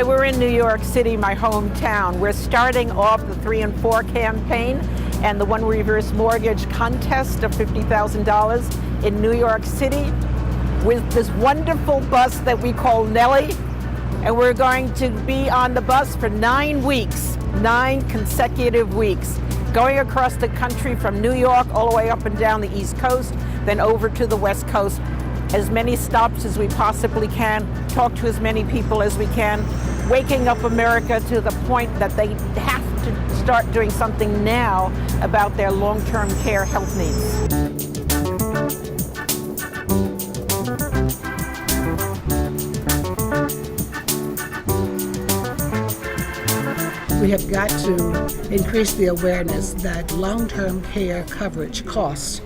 Hi, we're in New York City, my hometown. We're starting off the 3 and 4 campaign and the One Reverse Mortgage contest of $50,000 in New York City with this wonderful bus that we call Nellie. And we're going to be on the bus for 9 weeks, 9 consecutive weeks, going across the country from New York all the way up and down the East Coast, then over to the West Coast. As many stops as we possibly can, talk to as many people as we can, waking up America to the point that they have to start doing something now about their long-term care health needs. We have got to increase the awareness that long-term care coverage costs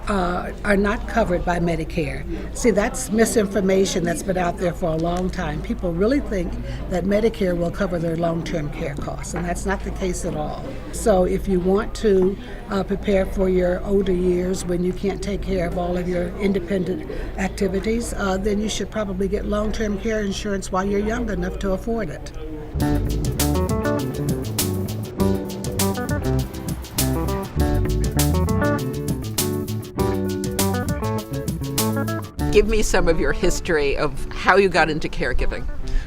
are not covered by Medicare. See, that's misinformation that's been out there for a long time. People really think that Medicare will cover their long-term care costs, and that's not the case at all. So if you want to prepare for your older years when you can't take care of all of your independent activities, then you should probably get long-term care insurance while you're young enough to afford it. Give me some of your history of how you got into caregiving.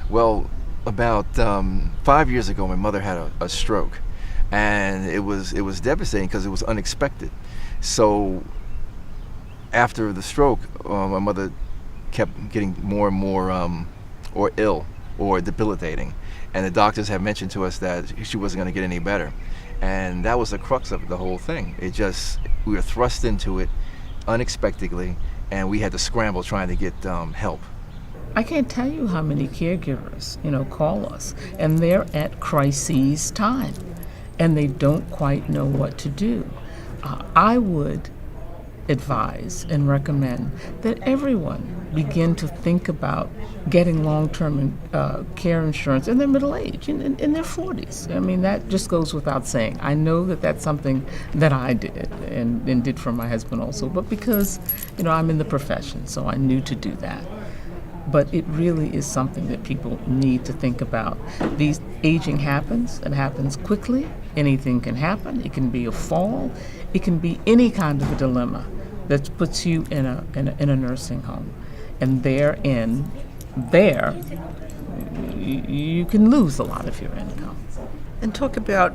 Well, about 5 years ago, my mother had a stroke, and it was devastating because it was unexpected. So after the stroke, my mother kept getting more and more or ill or debilitating, and the doctors had mentioned to us that she wasn't going to get any better, and that was the crux of the whole thing. We were thrust into it unexpectedly, and we had to scramble trying to get help. I can't tell you how many caregivers, call us, and they're at crises time, and they don't quite know what to do. I would advise and recommend that everyone begin to think about getting long-term care insurance in their middle age, in their 40s. I mean, that just goes without saying. I know that that's something that I did and did for my husband also, but because, I'm in the profession, so I knew to do that. But it really is something that people need to think about. Aging happens, it happens quickly. Anything can happen. It can be a fall. It can be any kind of a dilemma that puts you in a nursing home. And you can lose a lot of your income. And talk about,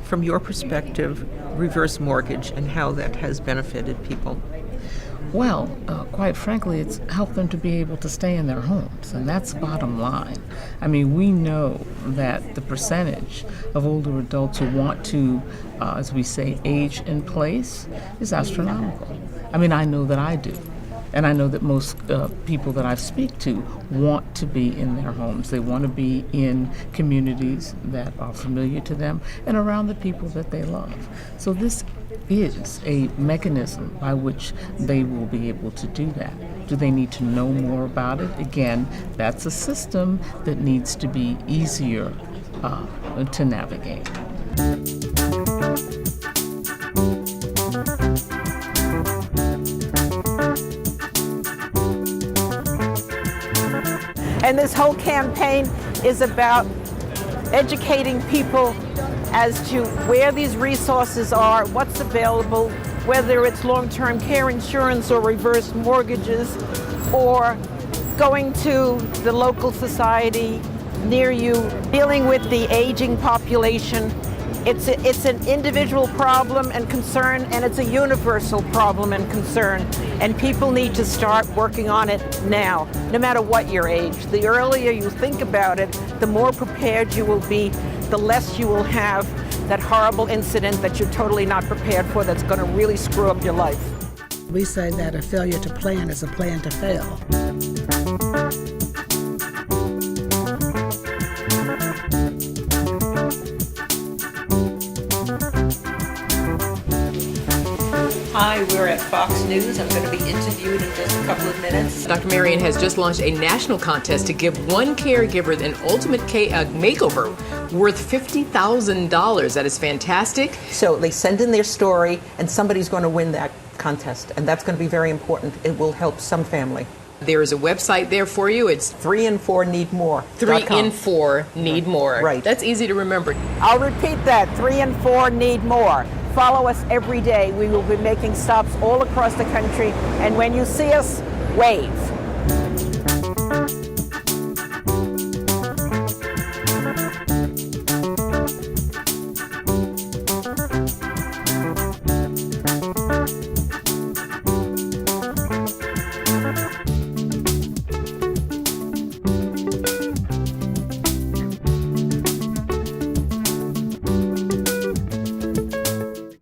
from your perspective, reverse mortgage and how that has benefited people. Well, quite frankly, it's helped them to be able to stay in their homes, and that's the bottom line. I mean, we know that the percentage of older adults who want to, as we say, age in place is astronomical. I mean, I know that I do. And I know that most people that I speak to want to be in their homes. They want to be in communities that are familiar to them and around the people that they love. So this is a mechanism by which they will be able to do that. Do they need to know more about it? Again, that's a system that needs to be easier to navigate. And this whole campaign is about educating people as to where these resources are, what's available, whether it's long-term care insurance or reverse mortgages, or going to the local society near you, dealing with the aging population. It's an individual problem and concern, and it's a universal problem and concern. And people need to start working on it now, no matter what your age. The earlier you think about it, the more prepared you will be, the less you will have that horrible incident that you're totally not prepared for that's going to really screw up your life. We say that a failure to plan is a plan to fail. Hi, we're at Fox News. I'm going to be interviewed in just a couple of minutes. Dr. Marion has just launched a national contest to give one caregiver an ultimate makeover worth $50,000. That is fantastic. So they send in their story, and somebody's going to win that contest, and that's going to be very important. It will help some family. There is a website there for you. It's 3 and 4 need more. 3 in 4 need more. Right. That's easy to remember. I'll repeat that, 3 and 4 need more. Follow us every day. We will be making stops all across the country, and when you see us, wave.